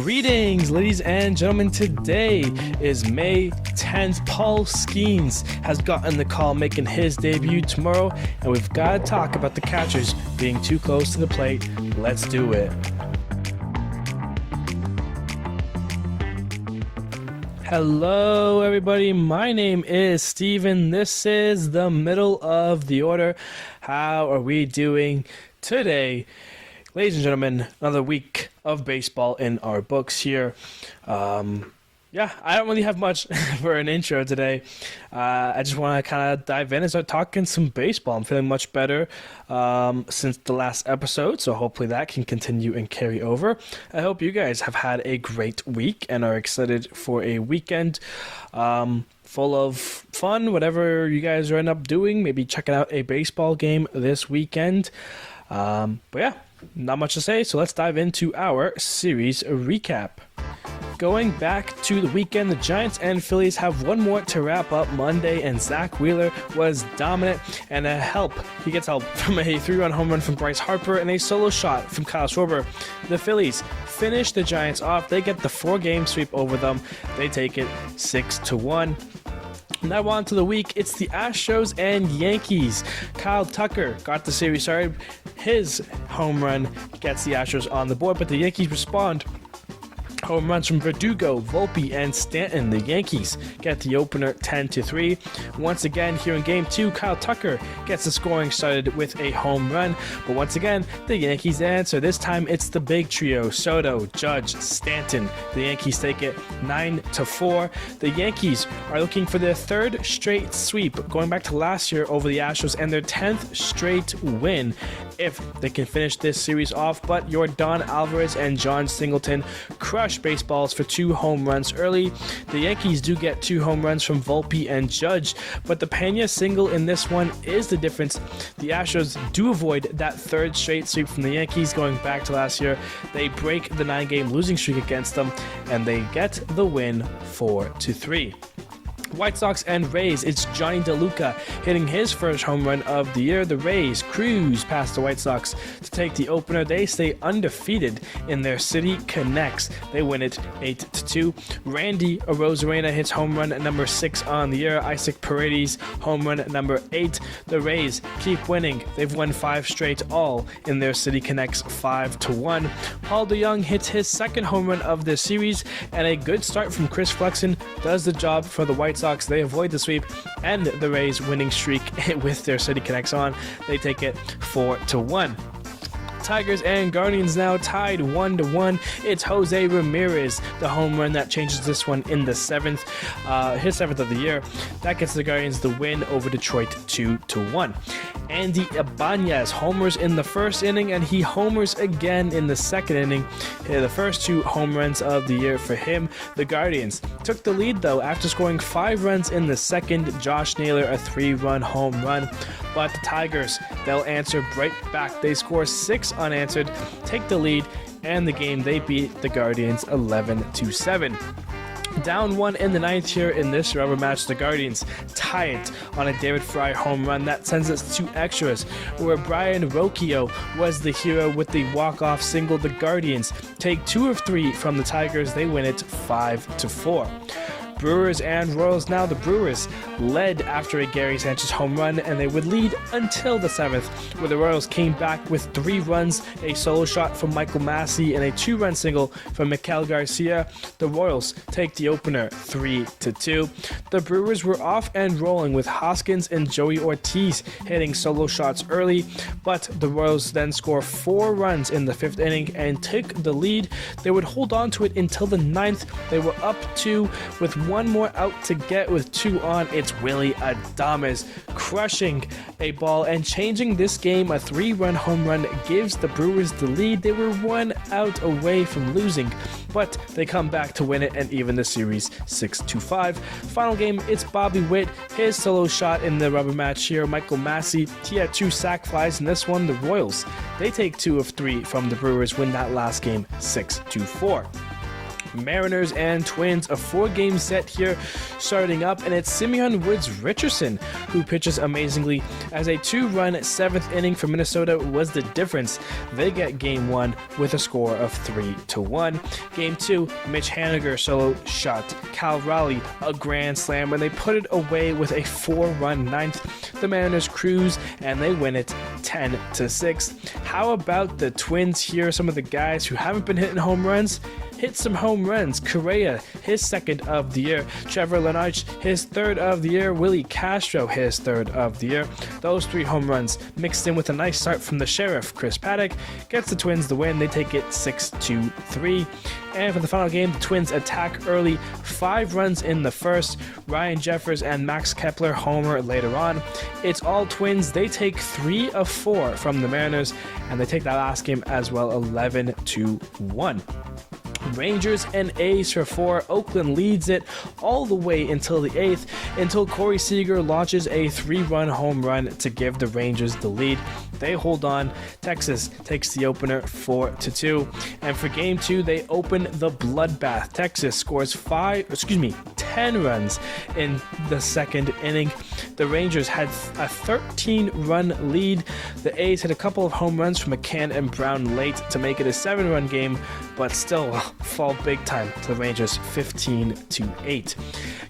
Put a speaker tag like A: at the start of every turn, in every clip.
A: Greetings, ladies and gentlemen. Today is May 10th. Paul Skenes has gotten the call making his debut tomorrow, and we've got to talk about the catchers being too close to the plate. Let's do it. Hello, everybody. My name is Steven. This is the middle of the order. How are we doing today? Ladies and gentlemen, another week of baseball in our books here. I don't really have much for an intro today. I just want to kind of dive in and start talking some baseball. I'm feeling much better since the last episode, so hopefully that can continue and carry over. I hope you guys have had a great week and are excited for a weekend full of fun, whatever you guys end up doing. Maybe checking out a baseball game this weekend. Not much to say, so let's dive into our series recap. Going back to the weekend, the Giants and Phillies have one more to wrap up Monday, and Zach Wheeler was dominant, and he gets help from a 3-run home run from Bryce Harper and a solo shot from Kyle Schwarber. The Phillies finish the Giants off. They get the 4-game sweep over them. They take it 6-1. Now on to the week, it's the Astros and Yankees. Kyle Tucker got the series started. His home run gets the Astros on the board, but the Yankees respond. Home runs from Verdugo, Volpe, and Stanton. The Yankees get the opener 10-3. Once again, here in Game 2, Kyle Tucker gets the scoring started with a home run. But once again, the Yankees answer. This time, it's the big trio, Soto, Judge, Stanton. The Yankees take it 9-4. The Yankees are looking for their third straight sweep, going back to last year over the Astros, and their 10th straight win if they can finish this series off. But Yordan Alvarez and John Singleton crush baseballs for 2 home runs early. The Yankees do get 2 home runs from Volpe and Judge, but the Pena single in this one is the difference. The Astros do avoid that third straight sweep from the Yankees going back to last year. They break the 9-game losing streak against them, and they get the win 4-3. White Sox and Rays, it's Johnny DeLuca hitting his first home run of the year. The Rays cruise past the White Sox to take the opener. They stay undefeated in their City Connects. They win it 8-2. Randy Arozarena hits home run number 6 on the year. Isaac Paredes home run number 8. The Rays keep winning. They've won 5 straight, all in their City Connects 5-1. Paul DeJong hits his second home run of the series, and a good start from Chris Flexen does the job for the White Sox. They avoid the sweep and the Rays winning streak with their City Connects on. They take it 4-1. Tigers and Guardians now tied 1-1. It's Jose Ramirez, the home run that changes this one in the 7th, his 7th of the year. That gets the Guardians the win over Detroit 2-1. Andy Ibanez homers in the first inning, and he homers again in the second inning. The first 2 home runs of the year for him. The Guardians took the lead, though, after scoring 5 runs in the second. Josh Naylor, a 3-run home run. But the Tigers, they'll answer right back. They score 6 unanswered, take the lead, and the game they beat the Guardians 11-7. Down 1 in the 9th here in this rubber match, the Guardians tie it on a David Fry home run. That sends us to extras, where Brian Rocchio was the hero with the walk-off single. The Guardians take 2 of 3 from the Tigers. They win it 5-4. Brewers and Royals now. The Brewers led after a Gary Sanchez home run, and they would lead until the 7th, where the Royals came back with 3 runs, a solo shot from Michael Massey, and a 2-run single from Miguel Garcia. The Royals take the opener 3-2. The Brewers were off and rolling with Hoskins and Joey Ortiz hitting solo shots early, but the Royals then score 4 runs in the 5th inning and took the lead. They would hold on to it until the 9th. They were up 2 with 1 more out to get with 2 on. It's Willy Adames crushing a ball and changing this game. A 3-run home run gives the Brewers the lead. They were 1 out away from losing, but they come back to win it and even the series 6-5. Final game, it's Bobby Witt, his solo shot in the rubber match here. Michael Massey, he had 2 sac flies in this one. The Royals, they take 2 of 3 from the Brewers, win that last game 6-4. Mariners and Twins, a 4-game set here starting up, and it's Simeon Woods Richardson who pitches amazingly as a 2-run 7th inning for Minnesota was the difference. They get game 1 with a score of 3-1. Game 2, Mitch Haniger solo shot, Cal Raleigh a grand slam, and they put it away with a 4-run 9th. The Mariners cruise and they win it 10-6. How about the Twins here? Some of the guys who haven't been hitting home runs hit some home runs. Correa, his 2nd of the year. Trevor Lenarch, his 3rd of the year. Willie Castro, his 3rd of the year. Those 3 home runs mixed in with a nice start from the Sheriff. Chris Paddock gets the Twins the win. They take it 6-3. And for the final game, the Twins attack early. 5 runs in the first. Ryan Jeffers and Max Kepler homer later on. It's all Twins. They take 3 of 4 from the Mariners, and they take that last game as well, 11-1. Rangers and A's for 4. Oakland leads it all the way until the 8th, until Corey Seager launches a 3-run home run to give the Rangers the lead. They hold on. Texas takes the opener 4-2. And for game 2, they open the bloodbath. Texas scores 10 runs in the 2nd inning. The Rangers had a 13-run lead. The A's had a couple of home runs from McCann and Brown late to make it a 7-run game, but still fall big time to the Rangers, 15-8.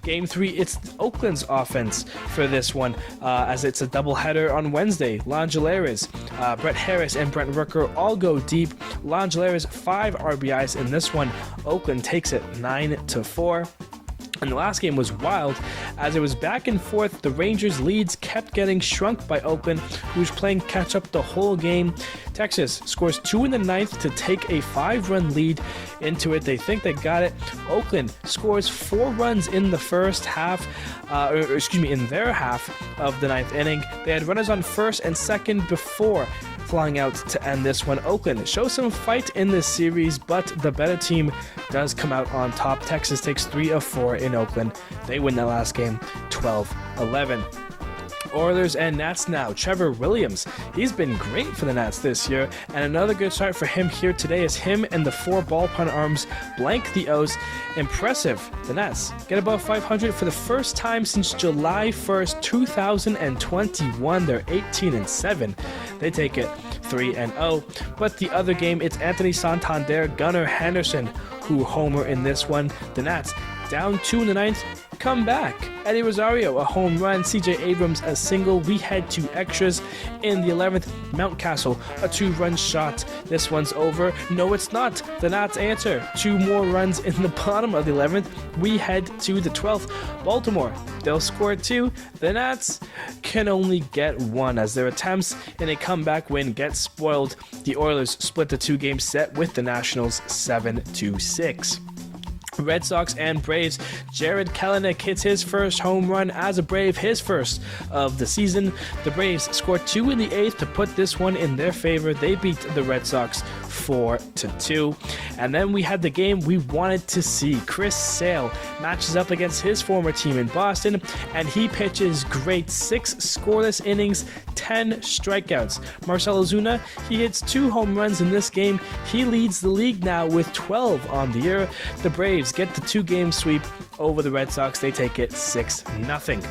A: Game 3, it's Oakland's offense for this one, as it's a doubleheader on Wednesday. Langelares, Brett Harris, and Brent Rooker all go deep. Langelares 5 RBIs in this one. Oakland takes it 9-4. And the last game was wild, as it was back and forth. The Rangers' leads kept getting shrunk by Oakland, who was playing catch-up the whole game. Texas scores 2 in the 9th to take a 5-run lead into it. They think they got it. Oakland scores 4 runs in the first half, in their half of the 9th inning. They had runners on first and second before flying out to end this one. Oakland shows some fight in this series, but the better team does come out on top. Texas takes 3 of 4 in Oakland. They win that last game 12-11. Oilers and Nats now. Trevor Williams, he's been great for the Nats this year, and another good start for him here today as him and the 4 ballpark arms blank the O's. Impressive. The Nats get above 500 for the first time since July 1st, 2021. They're 18-7. They take it 3-0. But the other game, it's Anthony Santander, Gunnar Henderson who homer in this one. The Nats down 2 in the 9th. Come back. Eddie Rosario, a home run. CJ Abrams, a single. We head to extras. In the 11th, Mountcastle, a 2-run shot. This one's over. No, it's not. The Nats answer. 2 more runs in the bottom of the 11th. We head to the 12th. Baltimore, they'll score 2. The Nats can only get 1 as their attempts in a comeback win get spoiled. The Oilers split the 2-game set with the Nationals 7-6. Red Sox and Braves. Jared Kelenic hits his first home run as a Brave, his first of the season. The Braves scored 2 in the 8th to put this one in their favor. They beat the Red Sox 4-2. And then we had the game we wanted to see. Chris Sale matches up against his former team in Boston, and he pitches great. 6 scoreless innings, 10 strikeouts. Marcell Ozuna, he hits 2 home runs in this game. He leads the league now with 12 on the year. The Braves get the 2-game sweep over the Red Sox. They take it 6-0.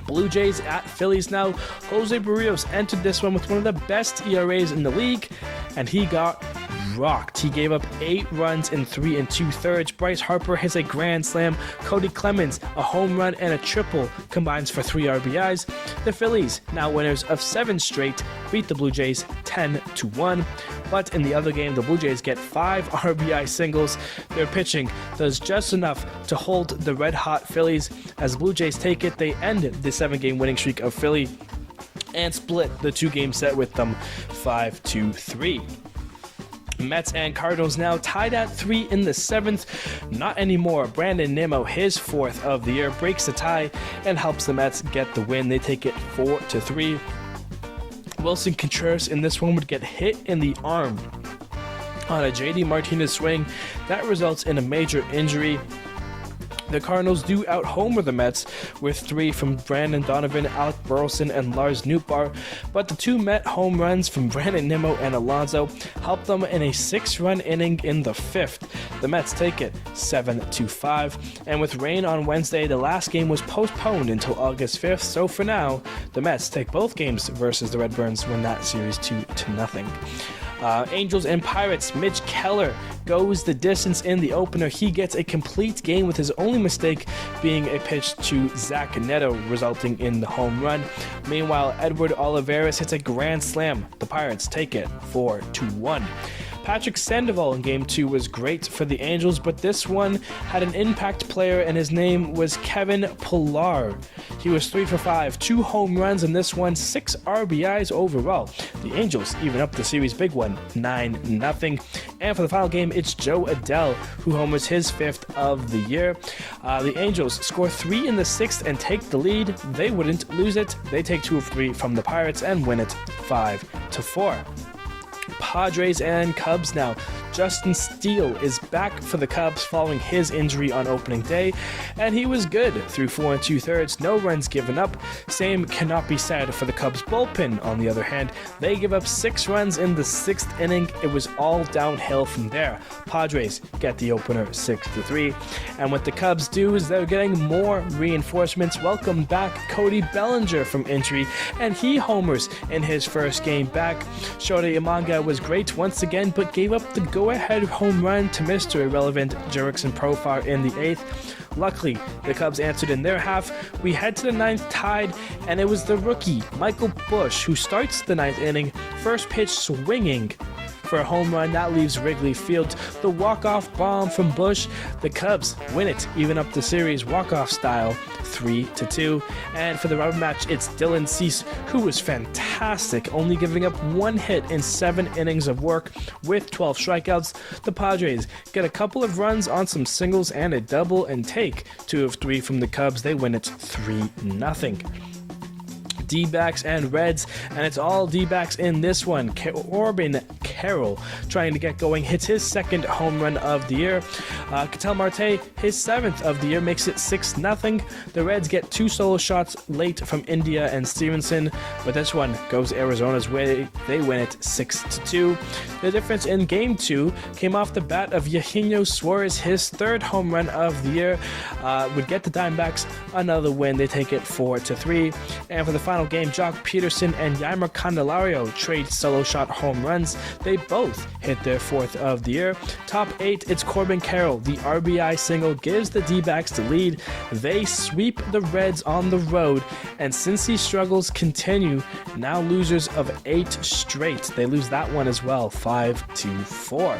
A: Blue Jays at Phillies now. Jose Barrios entered this one with one of the best ERAs in the league, and he got rocked. He gave up 8 runs in 3 2/3. Bryce Harper hits a grand slam. Cody Clemens, a home run and a triple, combines for 3 RBIs. The Phillies, now winners of 7 straight, beat the Blue Jays 10-1. But in the other game, the Blue Jays get 5 RBI singles. Their pitching does just enough to hold the red-hot Phillies. As the Blue Jays take it, they end the 7-game winning streak of Philly and split the 2-game set with them 5-3. Mets and Cardinals now tied at 3 in the 7th. Not anymore. Brandon Nimmo, his 4th of the year, breaks the tie and helps the Mets get the win. They take it 4-3. Wilson Contreras in this one would get hit in the arm on a JD Martinez swing. That results in a major injury. The Cardinals do out-homer the Mets with 3 from Brandon Donovan, Alec Burleson, and Lars Nootbaar, but the 2 Met home runs from Brandon Nimmo and Alonso helped them in a 6-run inning in the 5th. The Mets take it 7-5, and with rain on Wednesday, the last game was postponed until August 5th, so for now, the Mets take both games versus the Redbirds, win that series 2-0. Angels and Pirates, Mitch Keller goes the distance in the opener. He gets a complete game with his only mistake being a pitch to Zach Neto, resulting in the home run. Meanwhile, Edward Olivares hits a grand slam. The Pirates take it 4-1. Patrick Sandoval in Game 2 was great for the Angels, but this one had an impact player, and his name was Kevin Pillar. He was 3 for 5, 2 home runs in this one, 6 RBIs overall. The Angels even up the series big one, 9-0. And for the final game, it's Joe Adell, who homers his 5th of the year. The Angels score 3 in the 6th and take the lead. They wouldn't lose it. They take 2 of 3 from the Pirates and win it 5-4. Padres and Cubs now. Justin Steele is back for the Cubs following his injury on opening day, and he was good through 4 2/3, no runs given up. Same cannot be said for the Cubs bullpen. On the other hand, they give up 6 runs in the 6th inning. It was all downhill from there. Padres get the opener 6-3, and what the Cubs do is they're getting more reinforcements. Welcome back Cody Bellinger from injury, and he homers in his first game back. Shota Imanga was great once again, but gave up the go-ahead home run to Mr. Irrelevant Jerickson Profar in the 8th. Luckily, the Cubs answered in their half. We head to the 9th tied, and it was the rookie, Michael Busch, who starts the 9th inning, first pitch swinging for a home run. That leaves Wrigley Field. The walk-off bomb from Busch. The Cubs win it, even up the series walk-off style, 3-2. And for the rubber match, it's Dylan Cease, who was fantastic, only giving up 1 hit in 7 innings of work with 12 strikeouts. The Padres get a couple of runs on some singles and a double and take 2 of 3 from the Cubs. They win it 3-0. D-backs and Reds, and it's all D-backs in this one. Corbin Carroll, trying to get going, hits his 2nd home run of the year. Ketel Marte, his 7th of the year, makes it 6-0. The Reds get 2 solo shots late from India and Stevenson, but this one goes Arizona's way. They win it 6-2. The difference in Game 2 came off the bat of Eugenio Suarez, his 3rd home run of the year. Would get the Diamondbacks another win. They take it 4-3. And for the final game, Jock Peterson and Yaimer Candelario trade solo shot home runs. They both hit their 4th of the year. Top 8, it's Corbin Carroll. The RBI single gives the D-backs the lead. They sweep the Reds on the road, and since these struggles continue, now losers of 8 straight. They lose that one as well, 5-4.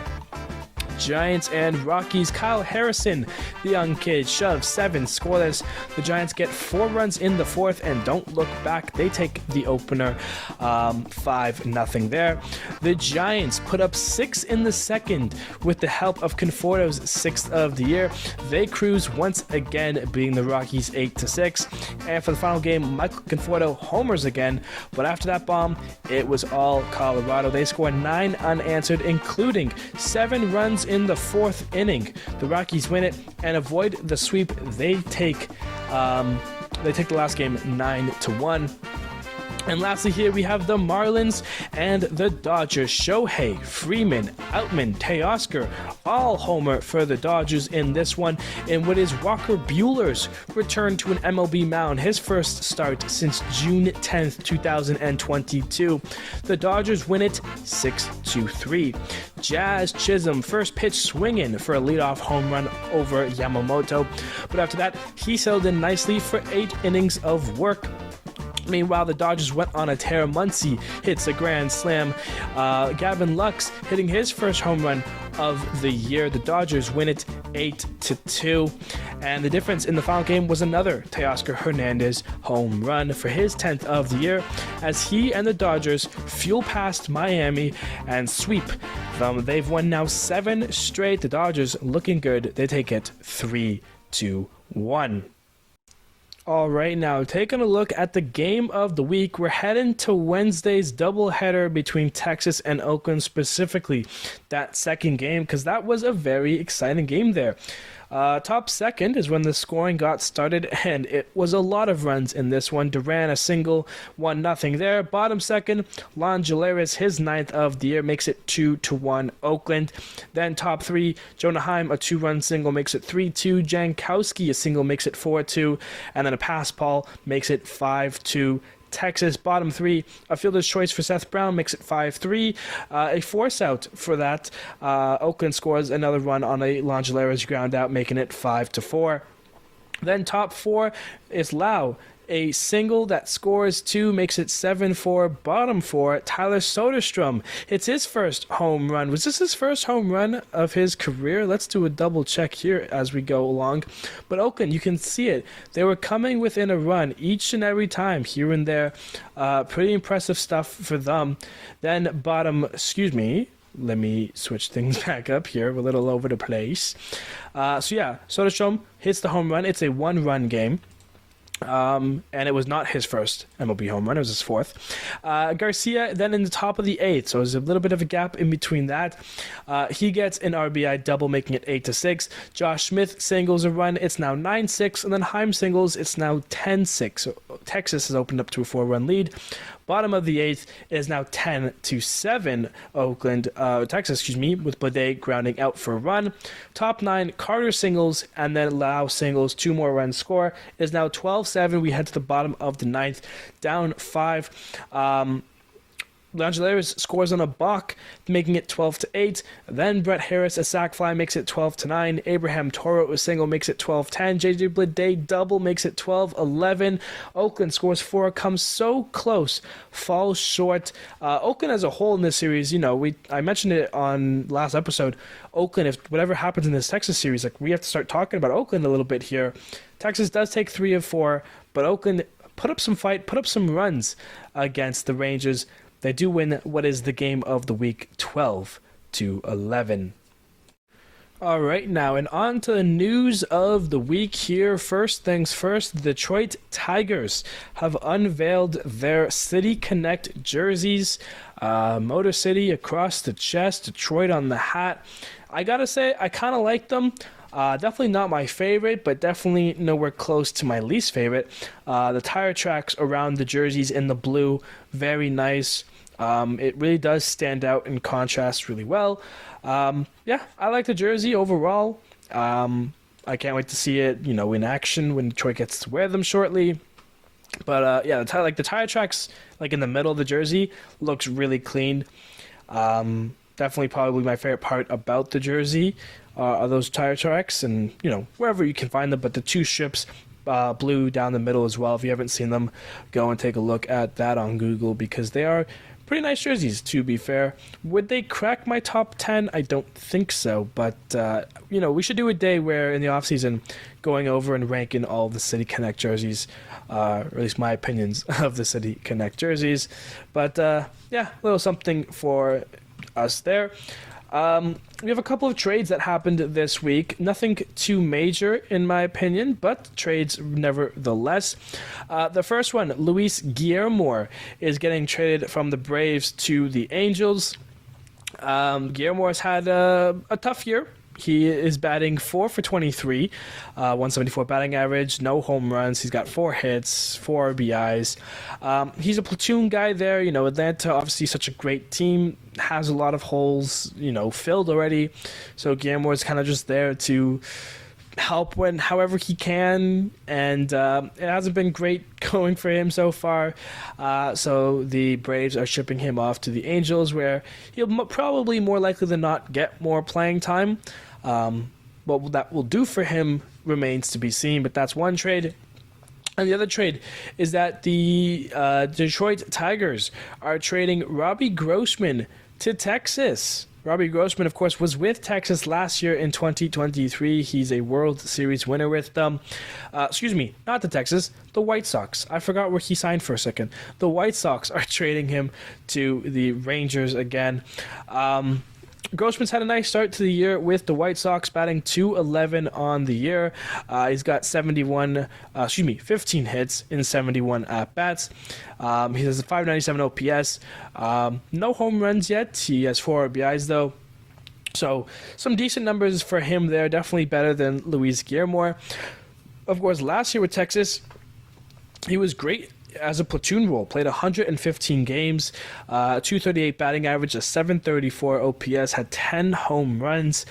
A: Giants and Rockies. Kyle Harrison, the young kid, shoves 7 scoreless. The Giants get 4 runs in the 4th and don't look back. They take the opener 5-0 there. The Giants put up 6 in the 2nd with the help of Conforto's 6th of the year. They cruise once again, beating the Rockies 8-6. And for the final game, Michael Conforto homers again, but after that bomb, it was all Colorado. They score 9 unanswered, including 7 runs in the 4th inning. The Rockies win it and avoid the sweep. They take the last game 9-1. And lastly here we have the Marlins and the Dodgers. Shohei, Freeman, Outman, Teoscar, all homer for the Dodgers in this one, in what is Walker Buehler's return to an MLB mound, his first start since June 10th, 2022. The Dodgers win it 6-3. Jazz Chisholm, first pitch swinging for a leadoff home run over Yamamoto, but after that he settled in nicely for 8 innings of work. Meanwhile, the Dodgers went on a tear. Muncy hits a grand slam. Gavin Lux hitting his first home run of the year. The Dodgers win it 8-2. And the difference in the final game was another Teoscar Hernandez home run for his 10th of the year, as he and the Dodgers fuel past Miami and sweep them. They've won now 7 straight. The Dodgers looking good. They take it 3-1. All right, now taking a look at the game of the week, we're heading to Wednesday's doubleheader between Texas and Oakland, specifically that second game, because that was a very exciting game there. Top second is when the scoring got started, and it was a lot of runs in this one. Duran, a single, 1-0 there. Bottom second, Langelaris, his 9th of the year, makes it 2-1 Oakland. Then top three, Jonah Heim, a 2-run single, makes it 3-2. Jankowski, a single, makes it 4-2. And then a pass ball makes it 5-2 Texas. Bottom three, a fielder's choice for Seth Brown makes it 5-3. A force out for that. Oakland scores another run on a Langelaris ground out, making it 5-4. Then top four is Lau. A single that scores 2 makes it 7-4. Bottom four, Tyler Soderstrom. It's his first home run. Was this his first home run of his career? Let's do a double check here as we go along. But Oakland, you can see it. They were coming within a run each and every time, here and there. Pretty impressive stuff for them. Then let me switch things back up here. We're a little over the place. Soderstrom hits the home run. It's a 1-run game. And it was not his first MLB home run, it was his 4th. Garcia then in the top of the 8th, so there's a little bit of a gap in between that. He gets an RBI double, making it 8-6. Josh Smith singles a run, it's now 9-6, and then Heim singles, it's now 10-6. So Texas has opened up to a 4-run lead. Bottom of the 8th is now 10-7 Texas, with Blade grounding out for a run. Top 9, Carter singles, and then Lau singles, 2 more runs score. It is now 12-7. We head to the bottom of the 9th, down 5. Langelaris scores on a balk, making it 12-8. Then Brett Harris, a sac fly, makes it 12-9. Abraham Toro, a single, makes it 12-10. JJ Bleday double, makes it 12-11. Oakland scores 4, comes so close, falls short. Oakland as a whole in this series, I mentioned it on last episode. Oakland, if whatever happens in this Texas series, we have to start talking about Oakland a little bit here. Texas does take 3 of 4, but Oakland put up some fight, put up some runs against the Rangers. They do win what is the game of the week, 12-11. All right, now, and on to the news of the week here. First things first, the Detroit Tigers have unveiled their City Connect jerseys. Motor City across the chest, Detroit on the hat. I gotta say, I kind of like them. Definitely not my favorite, but definitely nowhere close to my least favorite. The tire tracks around the jerseys in the blue, very nice. It really does stand out in contrast really well. I like the jersey overall. I can't wait to see it, in action when Detroit gets to wear them shortly. But the tire tracks, in the middle of the jersey, looks really clean. Definitely, probably my favorite part about the jersey are those tire tracks, and wherever you can find them. But the 2 strips, blue down the middle as well. If you haven't seen them, go and take a look at that on Google, because they are pretty nice jerseys, to be fair. Would they crack my top 10? I don't think so, but we should do a day where in the off season, going over and ranking all of the City Connect jerseys, or at least my opinions of the City Connect jerseys. But a little something for us there. We have a couple of trades that happened this week. Nothing too major, in my opinion, but trades nevertheless. The first one, Luis Guillermo, is getting traded from the Braves to the Angels. Guillermo has had a tough year. He is batting 4 for 23, 174 batting average, no home runs. He's got 4 hits, 4 RBIs. He's a platoon guy there. Atlanta, obviously such a great team, has a lot of holes, filled already. So Guillermo is kind of just there to help however he can, and it hasn't been great going for him so far. So the Braves are shipping him off to the Angels, where he'll probably more likely than not get more playing time. What that will do for him remains to be seen, but that's one trade. And the other trade is that the Detroit Tigers are trading Robbie Grossman to Texas. Robbie Grossman, of course, was with Texas last year in 2023. He's a World Series winner with them. Not the Texas, the White Sox. I forgot where he signed for a second. The White Sox are trading him to the Rangers again. Grossman's had a nice start to the year with the White Sox, batting .211 on the year. He's got 15 hits in 71 at-bats. He has a 597 OPS. No home runs yet. He has 4 RBIs, though. So some decent numbers for him there, definitely better than Luis Guillermo. Of course, last year with Texas, he was great as a platoon role, played 115 games, 238 batting average, a 734 OPS, had 10 home runs.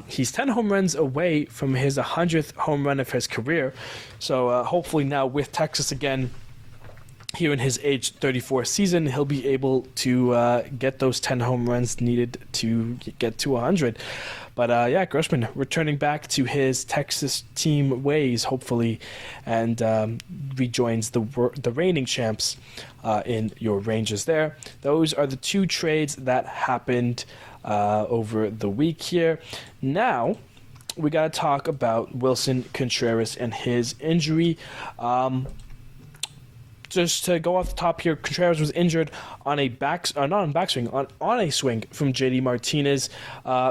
A: He's 10 home runs away from his 100th home run of his career. So hopefully now with Texas again, here in his age 34 season, he'll be able to get those 10 home runs needed to get to 100. But yeah, Grossman returning back to his Texas team ways, hopefully, and rejoins the reigning champs in your Rangers there. Those are the two trades that happened over the week here. Now, we got to talk about Wilson Contreras and his injury. Just to go off the top here, Contreras was injured on a on a swing from JD Martinez,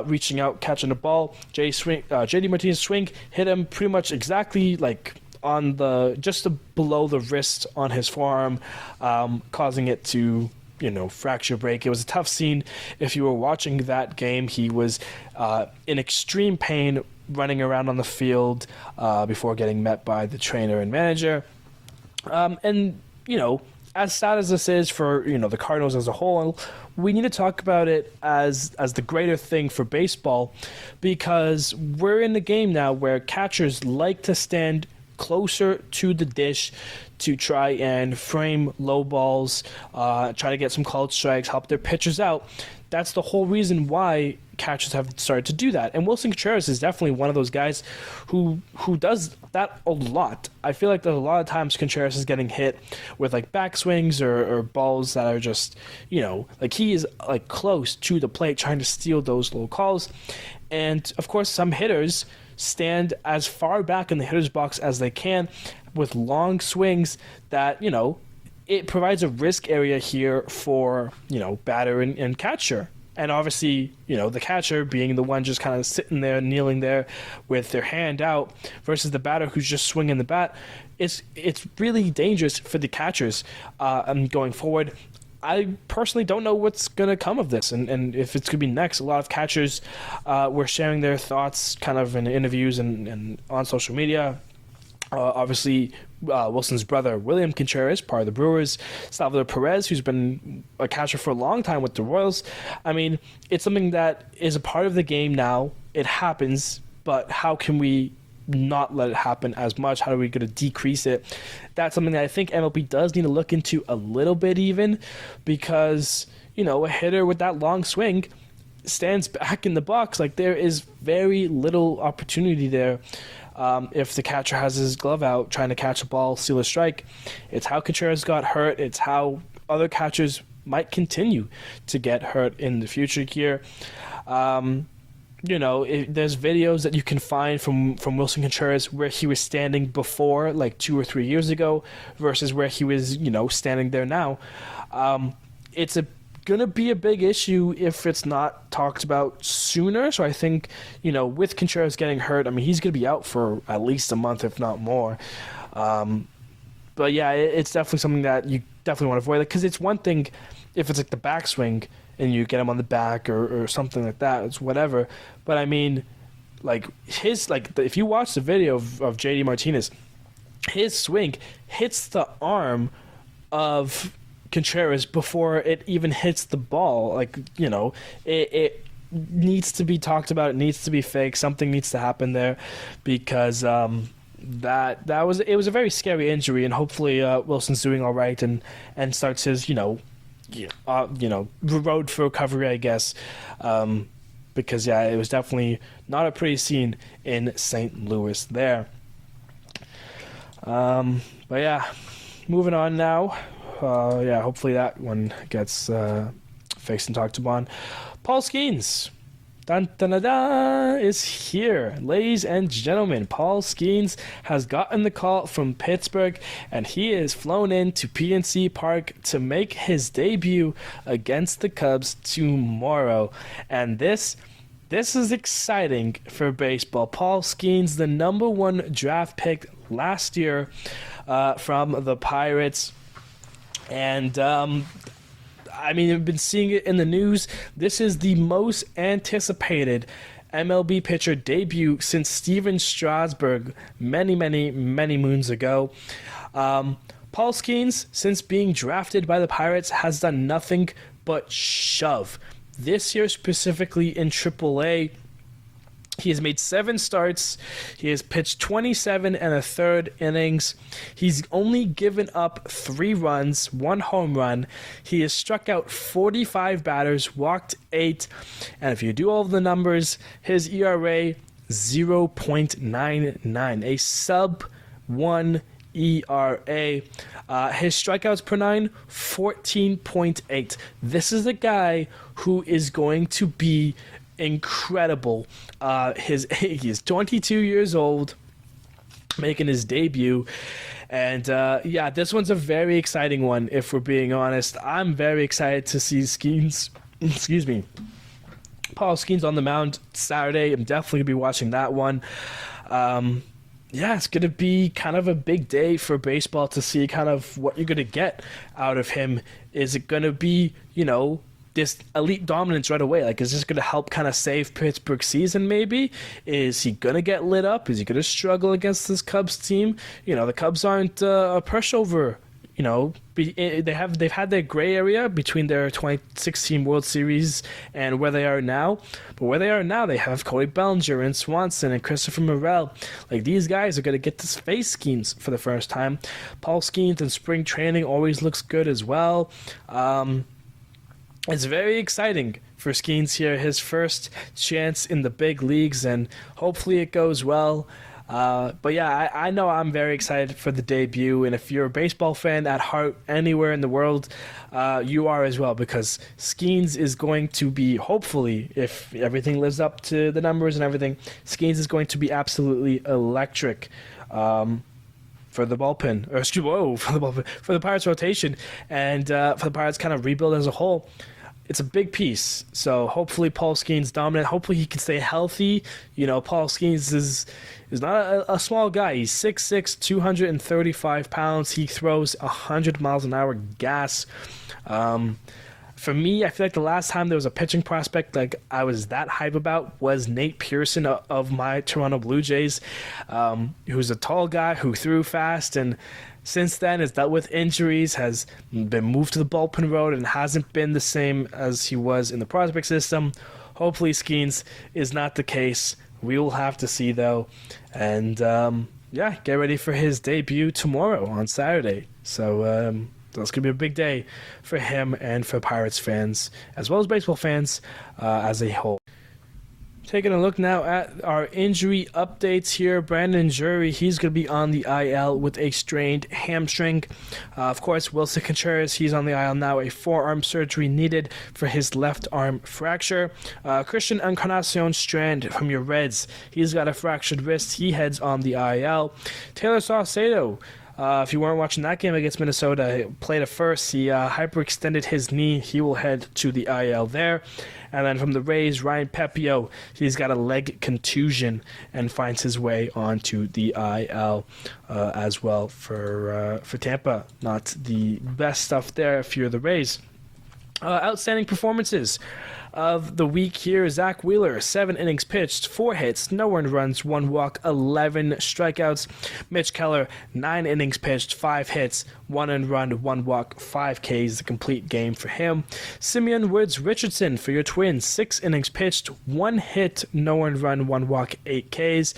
A: reaching out, catching the ball. JD Martinez swing hit him pretty much exactly like on just below the wrist on his forearm, causing it to fracture break. It was a tough scene. If you were watching that game, he was in extreme pain, running around on the field before getting met by the trainer and manager. And as sad as this is for the Cardinals as a whole, we need to talk about it as the greater thing for baseball, because we're in the game now where catchers like to stand closer to the dish to try and frame low balls, try to get some called strikes, help their pitchers out. That's the whole reason why catchers have started to do that. And Wilson Contreras is definitely one of those guys who does that a lot. I feel like there's a lot of times Contreras is getting hit with like backswings or balls that are just, like he is like close to the plate trying to steal those low calls. And of course, some hitters stand as far back in the hitter's box as they can with long swings that, it provides a risk area here for, batter and catcher. And obviously, the catcher being the one just kind of sitting there, kneeling there with their hand out versus the batter who's just swinging the bat. It's really dangerous for the catchers going forward. I personally don't know what's going to come of this and if it's going to be next. A lot of catchers were sharing their thoughts kind of in interviews and on social media. Obviously, Wilson's brother, William Contreras, part of the Brewers, Salvador Perez, who's been a catcher for a long time with the Royals. I mean, it's something that is a part of the game now. It happens, but how can we not let it happen as much? How are we going to decrease it? That's something that I think MLB does need to look into a little bit even, because, a hitter with that long swing stands back in the box. Like, there is very little opportunity there. If the catcher has his glove out trying to catch a ball, steal a strike. It's how Contreras got hurt. It's how other catchers might continue to get hurt in the future here. There's videos that you can find from Wilson Contreras where he was standing before, like 2 or 3 years ago, versus where he was, standing there now. It's going to be a big issue if it's not talked about sooner. So I think, with Contreras getting hurt, I mean, he's going to be out for at least a month, if not more. But yeah, it's definitely something that you definitely want to avoid. Because it's one thing if it's like the backswing and you get him on the back or something like that, it's whatever. But I mean, like if you watch the video of JD Martinez, his swing hits the arm of Contreras before it even hits the ball. Like, it needs to be talked about. It needs to be fixed. Something needs to happen there, because it was a very scary injury, and hopefully Wilson's doing all right and starts his road for recovery, I guess. Because yeah, it was definitely not a pretty scene in St. Louis there. But yeah, moving on now. Hopefully that one gets fixed and talked about. Paul Skenes, is here. Ladies and gentlemen, Paul Skenes has gotten the call from Pittsburgh, and he is flown in to PNC Park to make his debut against the Cubs tomorrow. And this is exciting for baseball. Paul Skenes, the number 1 draft pick last year from the Pirates. And I mean, I've been seeing it in the news. This is the most anticipated MLB pitcher debut since Steven Strasburg many moons ago. Paul Skenes, since being drafted by the Pirates, has done nothing but shove. This year specifically in AAA, he has made 7 starts. He has pitched 27 and a third innings. He's only given up 3 runs, 1 home run. He has struck out 45 batters, walked 8. And if you do all of the numbers, his ERA 0.99, a sub 1 ERA. His strikeouts per 9, 14.8. This is a guy who is going to be incredible. He is 22 years old, making his debut, and this one's a very exciting one. If we're being honest, I'm very excited to see Paul Skenes on the mound Saturday. I'm definitely gonna be watching that one. It's gonna be kind of a big day for baseball to see kind of what you're gonna get out of him. Is it gonna be, this elite dominance right away? Like, is this going to help kind of save Pittsburgh's season maybe? Is he going to get lit up? Is he going to struggle against this Cubs team? The Cubs aren't a pushover. They've had their gray area between their 2016 World Series and where they are now. But where they are now, they have Cody Bellinger and Swanson and Christopher Morel. Like, these guys are going to get to face Skenes for the first time. Paul Skenes in spring training always looks good as well. It's very exciting for Skenes here, his first chance in the big leagues, and hopefully it goes well. I know I'm very excited for the debut, and if you're a baseball fan at heart anywhere in the world, you are as well, because Skenes is going to be, hopefully, if everything lives up to the numbers and everything, Skenes is going to be absolutely electric. For the bullpen, for the Pirates rotation, and for the Pirates kind of rebuild as a whole. It's a big piece. So hopefully Paul Skenes dominant. Hopefully he can stay healthy. Paul Skenes is not a small guy. He's 6'6", 235 pounds. He throws 100 miles an hour gas. For me, I feel like the last time there was a pitching prospect like I was that hype about was Nate Pearson of my Toronto Blue Jays, who's a tall guy who threw fast, and since then has dealt with injuries, has been moved to the bullpen road, and hasn't been the same as he was in the prospect system. Hopefully Skenes is not the case. We will have to see, though. And get ready for his debut tomorrow on Saturday. So it's going to be a big day for him and for Pirates fans, as well as baseball fans as a whole. Taking a look now at our injury updates here. Brandon Drury, he's going to be on the IL with a strained hamstring. Of course, Wilson Contreras, he's on the IL now. A forearm surgery needed for his left arm fracture. Christian Encarnacion Strand from your Reds, he's got a fractured wrist. He heads on the IL. Taylor Saucedo, if you weren't watching that game against Minnesota, he played at first. He hyperextended his knee. He will head to the IL there. And then from the Rays, Ryan Pepio, he's got a leg contusion and finds his way onto the IL as well for Tampa. Not the best stuff there if you're the Rays. Outstanding performances of the week here. Zach Wheeler, 7 innings pitched, 4 hits, no earned runs, 1 walk, 11 strikeouts. Mitch Keller, 9 innings pitched, 5 hits, 1 earned run, 1 walk, 5 Ks, the complete game for him. Simeon Woods Richardson for your Twins, 6 innings pitched, 1 hit, no earned run, 1 walk, 8 Ks.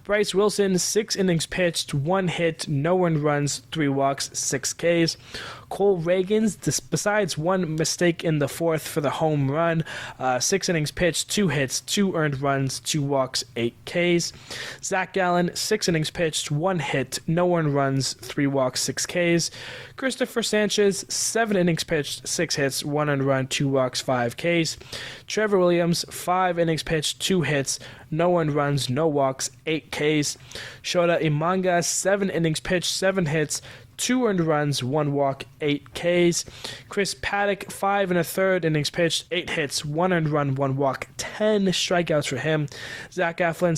A: Bryce Wilson, 6 innings pitched, 1 hit, no earned runs, 3 walks, 6 Ks. Cole Reagans, besides 1 mistake in the 4th for the home run, 6 innings pitched, 2 hits, 2 earned runs, 2 walks, 8 Ks. Zach Gallen, 6 innings pitched, 1 hit, no earned runs, 3 walks, 6 Ks. Christopher Sanchez, 7 innings pitched, 6 hits, 1 earned run, 2 walks, 5 Ks. Trevor Williams, 5 innings pitched, 2 hits, no earned runs, no walks, 8 Ks. Shota Imanga, 7 innings pitched, 7 hits, 2 earned runs, 1 walk, 8 Ks. Chris Paddock, 5 1/3 innings pitched, 8 hits, 1 earned run, 1 walk, 10 strikeouts for him. Zach Eflin,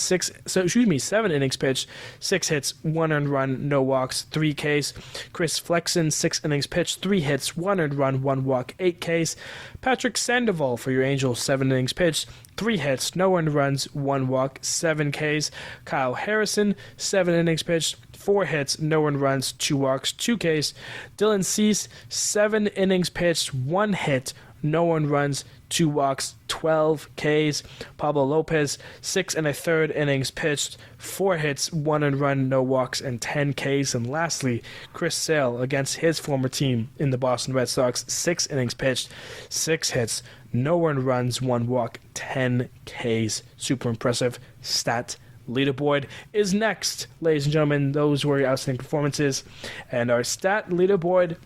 A: 7 innings pitched, 6 hits, 1 earned run, no walks, 3 Ks. Chris Flexen, 6 innings pitched, 3 hits, 1 earned run, 1 walk, 8 Ks. Patrick Sandoval for your Angels, 7 innings pitched, 3 hits, no earned runs, 1 walk, 7 Ks. Kyle Harrison, 7 innings pitched, 4 hits, no earned runs, 2 walks, 2 Ks. Dylan Cease, 7 innings pitched, 1 hit, no earned runs, 2 walks, 12 Ks. Pablo Lopez, 6 1/3 innings pitched, 4 hits, 1 earned run, no walks, and 10 Ks. And lastly, Chris Sale against his former team in the Boston Red Sox, 6 innings pitched, 6 hits, no earned runs, 1 walk, 10 Ks. Super impressive stat. Leaderboard is next, ladies and gentlemen. Those were your outstanding performances, and our stat leaderboard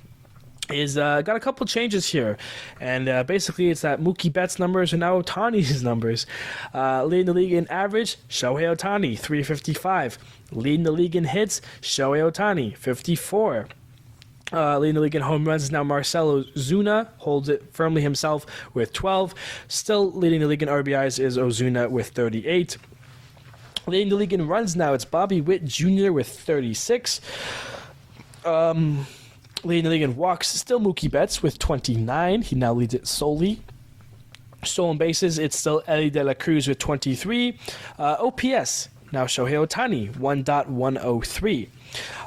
A: is got a couple changes here, and basically it's that Mookie Betts numbers are now Ohtani's numbers. Leading the league in average, Shohei Ohtani, 355. Leading the league in hits, Shohei Ohtani, 54. Leading the league in home runs is now Marcelo Zuna, holds it firmly himself with 12. Still leading the league in RBIs is Ozuna with 38. Leading the league in runs now, it's Bobby Witt Jr. with 36. Leading the league in walks, still Mookie Betts with 29. He now leads it solely. Stolen bases, it's still Eddie De La Cruz with 23. OPS, now Shohei Ohtani, 1.103.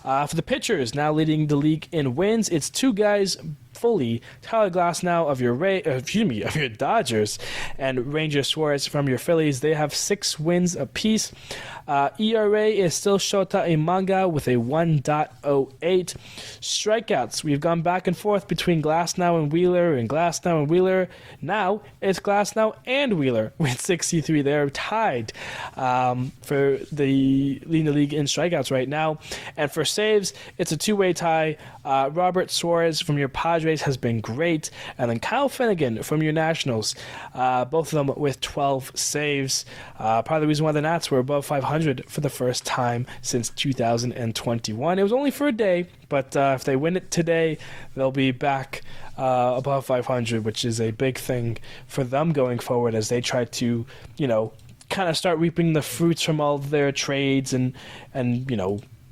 A: For the pitchers, now leading the league in wins, it's 2 guys fully. Tyler Glasnow of your Dodgers, and Ranger Suarez from your Phillies. They have 6 wins apiece. ERA is still Shota Imanga with a 1.08. Strikeouts, we've gone back and forth between Glasnow and Wheeler, and Glasnow and Wheeler. Now it's Glasnow and Wheeler with 63. They're tied for the leading the league in strikeouts right now. And for saves, it's a 2-way tie. Robert Suarez from your Padres has been great, and then Kyle Finnegan from your Nationals, both of them with 12 saves. Part of the reason why the Nats were above 500 for the first time since 2021. It was only for a day, but if they win it today, they'll be back above 500, which is a big thing for them going forward as they try to, kind of start reaping the fruits from all their trades and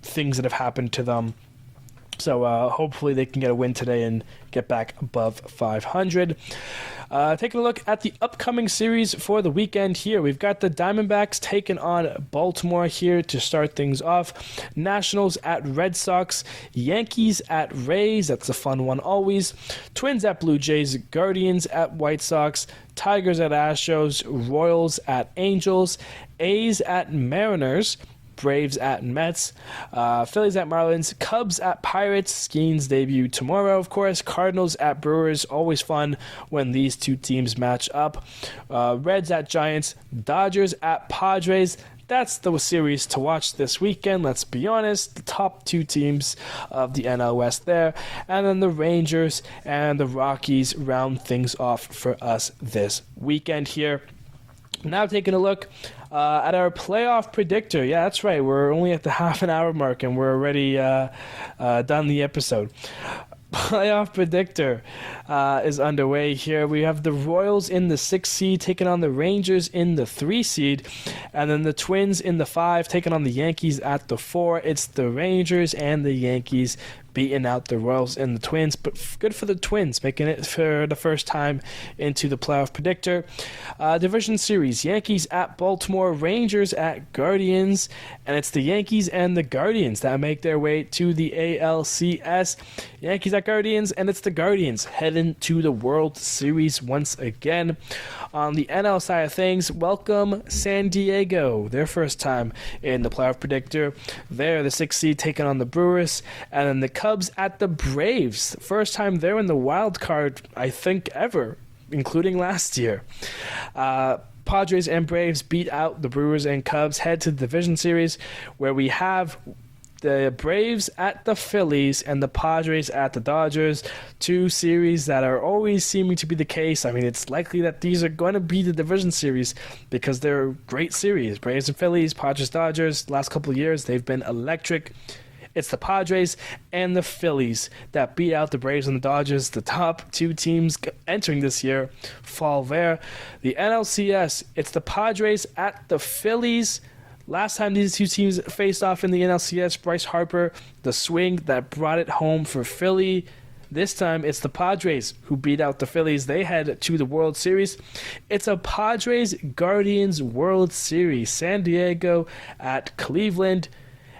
A: things that have happened to them. So hopefully they can get a win today and get back above 500. Taking a look at the upcoming series for the weekend here. We've got the Diamondbacks taking on Baltimore here to start things off. Nationals at Red Sox. Yankees at Rays. That's a fun one always. Twins at Blue Jays. Guardians at White Sox. Tigers at Astros. Royals at Angels. A's at Mariners. Braves at Mets, Phillies at Marlins, Cubs at Pirates, Skenes debut tomorrow, of course, Cardinals at Brewers, always fun when these two teams match up, Reds at Giants, Dodgers at Padres. That's the series to watch this weekend, let's be honest. The top 2 teams of the NL West there, and then the Rangers and the Rockies round things off for us this weekend here. Now taking a look at our playoff predictor. Yeah, that's right. We're only at the half an hour mark, and we're already done the episode. Playoff predictor is underway here. We have the Royals in the 6th seed taking on the Rangers in the 3 seed, and then the Twins in the 5 taking on the Yankees at the 4. It's the Rangers and the Yankees beating out the Royals and the Twins, but good for the Twins, making it for the first time into the playoff predictor. Division series, Yankees at Baltimore, Rangers at Guardians, and it's the Yankees and the Guardians that make their way to the ALCS. Yankees at Guardians, and it's the Guardians heading to the World Series once again. On the NL side of things, welcome San Diego, their first time in the playoff predictor. They're the 6th seed taking on the Brewers, and then the Cubs at the Braves. First time they're in the wild card, I think, ever, including last year. Padres and Braves beat out the Brewers and Cubs, head to the division series where we have the Braves at the Phillies and the Padres at the Dodgers. 2 series that are always seeming to be the case. I mean, it's likely that these are going to be the division series because they're great series. Braves and Phillies, Padres, Dodgers. Last couple of years, they've been electric. It's the Padres and the Phillies that beat out the Braves and the Dodgers. The top two teams entering this year fall there. The NLCS, it's the Padres at the Phillies. Last time these two teams faced off in the NLCS, Bryce Harper, the swing that brought it home for Philly. This time, it's the Padres who beat out the Phillies. They head to the World Series. It's a Padres-Guardians World Series. San Diego at Cleveland.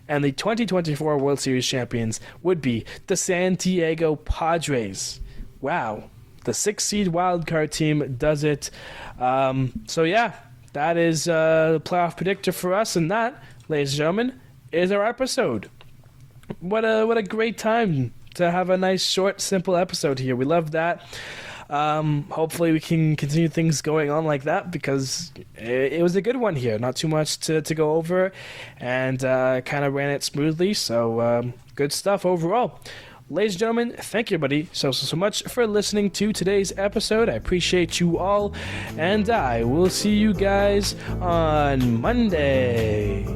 A: And the 2024 World Series champions would be the San Diego Padres. Wow. The 6-seed wildcard team does it. So, yeah, that is the playoff predictor for us. And that, ladies and gentlemen, is our episode. What a great time to have a nice, short, simple episode here. We love that. Hopefully we can continue things going on like that because it was a good one here. Not too much to go over and kind of ran it smoothly. So good stuff overall. Ladies and gentlemen, thank you everybody so much for listening to today's episode. I appreciate you all, and I will see you guys on Monday.